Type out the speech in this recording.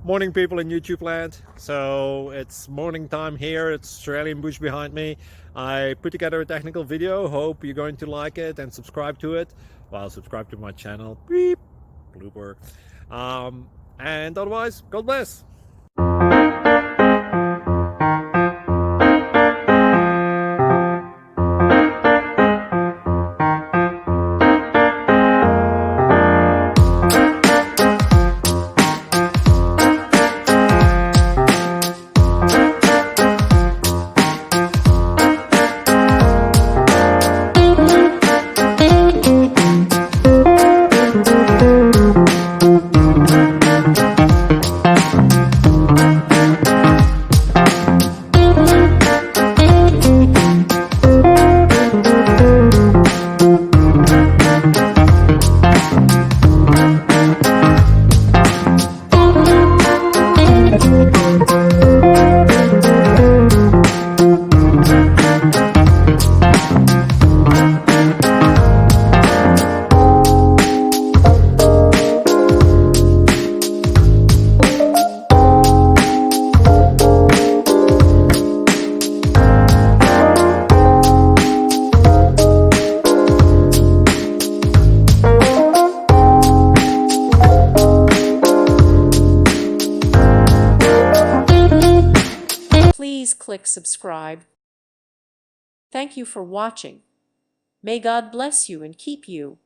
Morning people in YouTube land. So it's morning time here. It's Australian bush behind me. I put together a technical video. Hope you're going to like it and subscribe to it. Well, subscribe to my channel. Beep. Blooper. And otherwise, God bless. Please click subscribe. Thank you for watching. May God bless you and keep you.